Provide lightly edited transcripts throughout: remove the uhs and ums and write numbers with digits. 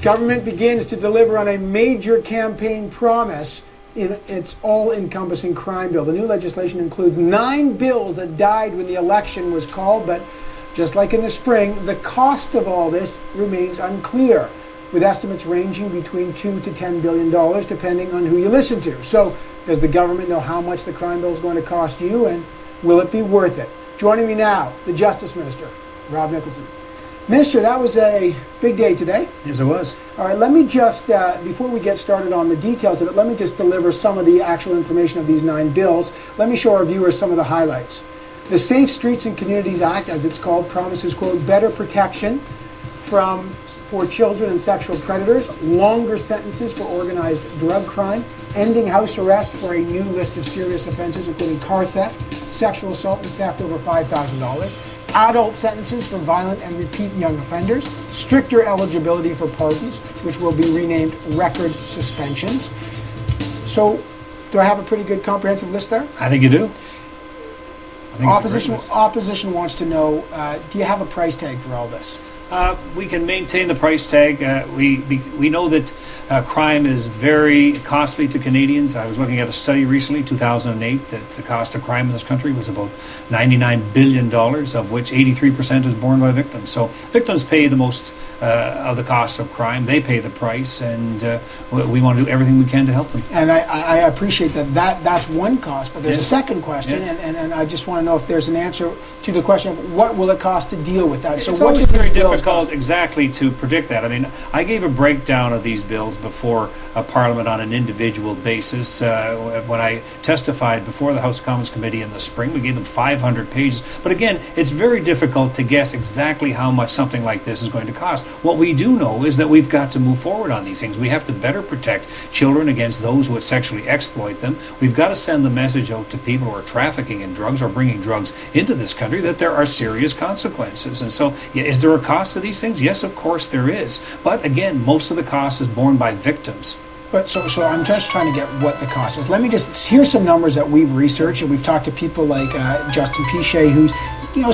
Government begins to deliver on a major campaign promise in its all-encompassing crime bill. The new legislation includes 9 bills that died when the election was called, but just like in the spring, the cost of all this remains unclear, with estimates ranging between $2 to $10 billion, depending on who you listen to. So, does the government know how much the crime bill is going to cost you, and will it be worth it? Joining me now, the Justice Minister, Rob Nicholson. Minister, that was a big day today. Yes, it was. All right, let me just, before we get started on the details of it, let me just deliver some of the actual information of these 9 bills. Let me show our viewers some of the highlights. The Safe Streets and Communities Act, as it's called, promises, quote, better protection for children and sexual predators, longer sentences for organized drug crime, ending house arrest for a new list of serious offenses, including car theft, sexual assault, and theft over $5,000. Adult sentences for violent and repeat young offenders, stricter eligibility for pardons, which will be renamed record suspensions. So, do I have a pretty good comprehensive list there? I think you do. Opposition wants to know, do you have a price tag for all this? We can maintain the price tag. We know that crime is very costly to Canadians. I was looking at a study recently, 2008, that the cost of crime in this country was about $99 billion, of which 83% is borne by victims. So victims pay the most of the cost of crime. They pay the price, and we want to do everything we can to help them. And I appreciate that's one cost, but there's Yes. a second question, Yes. and I just want to know if there's an answer to the question of what will it cost to deal with that. So it's what always do these very bills difficult cost? exactly to predict that. I mean, I gave a breakdown of these bills before Parliament on an individual basis. When I testified before the House of Commons Committee in the spring, we gave them 500 pages. But again, it's very difficult to guess exactly how much something like this is going to cost. What we do know is that we've got to move forward on these things. We have to better protect children against those who would sexually exploit them. We've got to send the message out to people who are trafficking in drugs or bringing drugs into this country that there are serious consequences. And so, yeah, is there a cost to these things? Yes, of course there is. But again, most of the cost is borne by victims. But so I'm just trying to get what the cost is. Let me just, here's some numbers that we've researched, and we've talked to people like Justin Pichet, who's,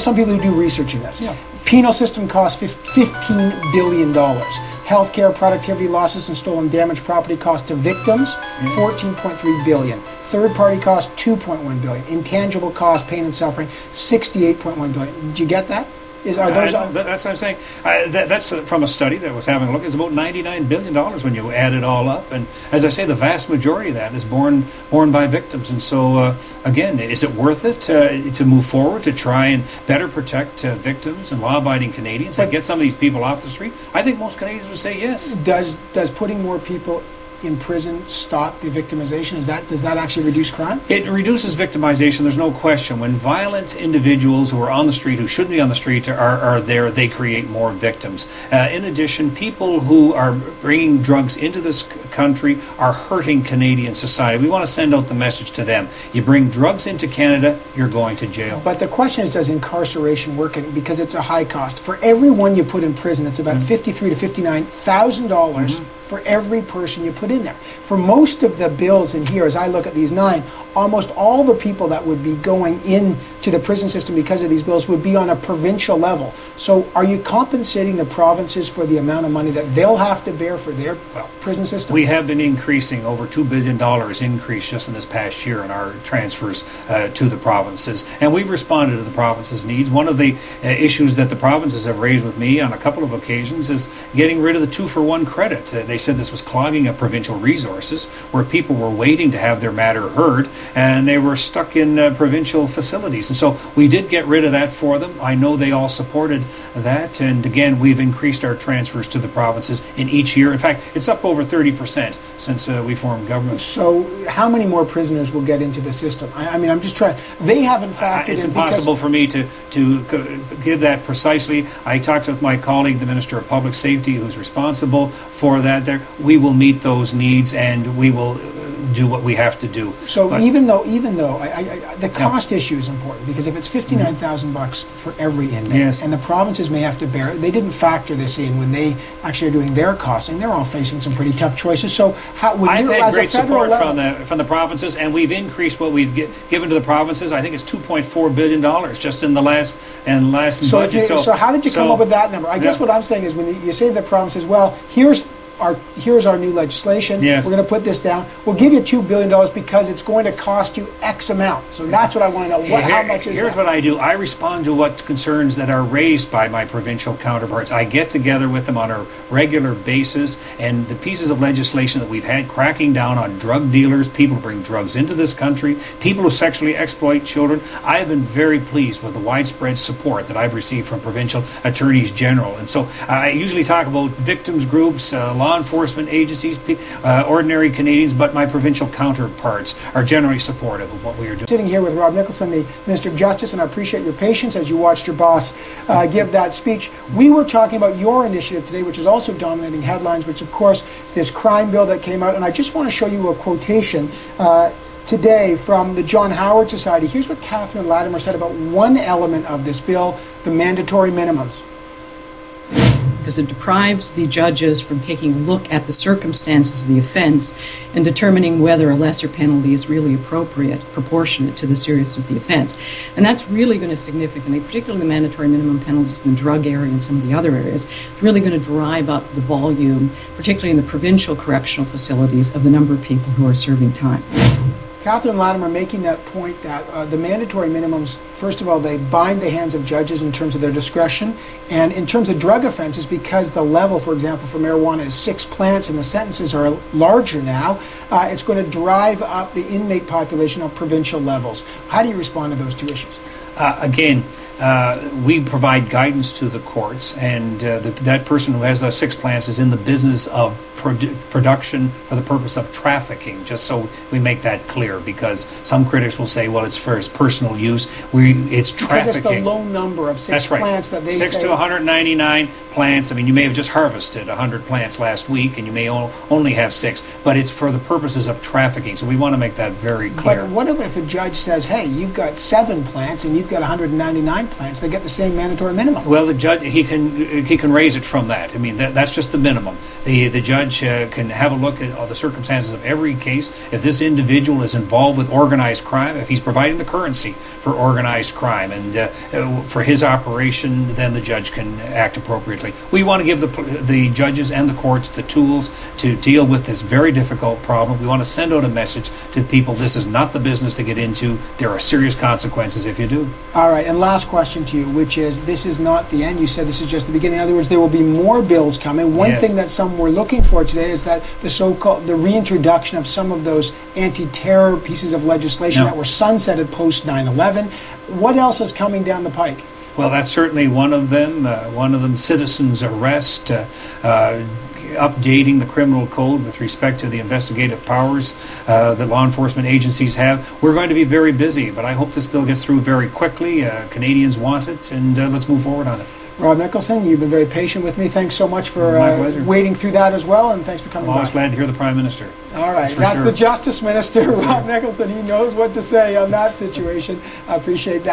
some people who do research in this. Yeah. Penal system costs $15 billion. Healthcare, productivity losses, and stolen damaged property cost to victims, $14.3 billion. Third-party costs, $2.1 billion. Intangible costs, pain and suffering, $68.1 billion. Did you get that? That's what I'm saying. That's from a study that was having a look. It's about $99 billion when you add it all up. And as I say, the vast majority of that is borne by victims. And so, again, is it worth it to move forward to try and better protect victims and law-abiding Canadians and get some of these people off the street? I think most Canadians would say yes. Does putting more people in prison stop the victimization? Does that actually reduce crime? It reduces victimization, there's no question. When violent individuals who are on the street, who shouldn't be on the street, are there, they create more victims. In addition, people who are bringing drugs into this country are hurting Canadian society. We want to send out the message to them. You bring drugs into Canada, you're going to jail. But the question is, does incarceration work? Because it's a high cost. For every one you put in prison, it's about $53,000 to $59,000 for every person you put in there. For most of the bills in here, as I look at these 9, almost all the people that would be going into the prison system because of these bills would be on a provincial level. So are you compensating the provinces for the amount of money that they'll have to bear for their prison system? We have been increasing over $2 billion increase just in this past year in our transfers to the provinces. And we've responded to the provinces' needs. One of the issues that the provinces have raised with me on a couple of occasions is getting rid of the 2-for-1 credit. They said this was clogging up provincial resources where people were waiting to have their matter heard and they were stuck in provincial facilities. And so we did get rid of that for them. I know they all supported that. And again, we've increased our transfers to the provinces in each year. In fact, it's up over 30% since we formed government. So how many more prisoners will get into the system? I mean, I'm just trying. They haven't factored in. It's impossible for me to give that precisely. I talked with my colleague, the Minister of Public Safety, who's responsible for that. We will meet those needs and we will do what we have to do. So but even though the cost issue is important, because if it's $59,000 for every inmate, and the provinces may have to bear it, they didn't factor this in when they actually are doing their costing. They're all facing some pretty tough choices. So I've had great support from the provinces, and we've increased what we've given to the provinces. I think it's $2.4 billion just in the last budget. So how did you come up with that number? I guess what I'm saying is when you say to the provinces, well, here's here's our new legislation. Yes. We're going to put this down. We'll give you $2 billion because it's going to cost you X amount. So that's what I want to know. How much is Here's that? what I do. I respond to what concerns that are raised by my provincial counterparts. I get together with them on a regular basis, and the pieces of legislation that we've had cracking down on drug dealers, people who bring drugs into this country, people who sexually exploit children. I have been very pleased with the widespread support that I've received from provincial attorneys general. And so I usually talk about victims groups, law enforcement agencies, ordinary Canadians, but my provincial counterparts are generally supportive of what we are doing. Sitting here with Rob Nicholson, the Minister of Justice, and I appreciate your patience as you watched your boss give that speech. We were talking about your initiative today, which is also dominating headlines, which of course this crime bill that came out, and I just want to show you a quotation today from the John Howard Society. Here's what Catherine Latimer said about one element of this bill, the mandatory minimums. Because it deprives the judges from taking a look at the circumstances of the offense and determining whether a lesser penalty is really appropriate, proportionate to the seriousness of the offense. And that's really going to significantly, particularly the mandatory minimum penalties in the drug area and some of the other areas, it's really going to drive up the volume, particularly in the provincial correctional facilities, of the number of people who are serving time. Catherine Latimer making that point that the mandatory minimums, first of all, they bind the hands of judges in terms of their discretion, and in terms of drug offenses, because the level, for example, for marijuana is 6 plants and the sentences are larger now, it's going to drive up the inmate population on provincial levels. How do you respond to those two issues? Again, we provide guidance to the courts, and that person who has those 6 plants is in the business of production for the purpose of trafficking, just so we make that clear, because some critics will say, well, it's for his personal use. It's trafficking. Because it's the low number of 6 That's right. plants that they 6 say... to 199 plants. I mean, you may have just harvested 100 plants last week, and you may only have 6, but it's for the purposes of trafficking, so we want to make that very clear. But what if a judge says, hey, you've got 7 plants and you've got 199 plants, they get the same mandatory minimum? Well, the judge, he can raise it from that. I mean, that's just the minimum. The judge can have a look at all the circumstances of every case. If this individual is involved with organized crime, if he's providing the currency for organized crime and for his operation, then the judge can act appropriately. We want to give the judges and the courts the tools to deal with this very difficult problem. We want to send out a message to people: this is not the business to get into. There are serious consequences if you do. All right, and last question to you, which is, this is not the end. You said this is just the beginning. In other words, there will be more bills coming. One thing that some were looking for today is that the reintroduction of some of those anti-terror pieces of legislation that were sunsetted post 9/11. What else is coming down the pike? Well, that's certainly one of them. Citizens arrest, updating the criminal code with respect to the investigative powers that law enforcement agencies have. We're going to be very busy, but I hope this bill gets through very quickly. Canadians want it, and let's move forward on it. Rob Nicholson, you've been very patient with me. Thanks so much for wading through that as well, and thanks for coming I'm always by. glad to hear the Prime Minister. All right, that's the Justice Minister, Rob Nicholson. He knows what to say on that situation. I appreciate that.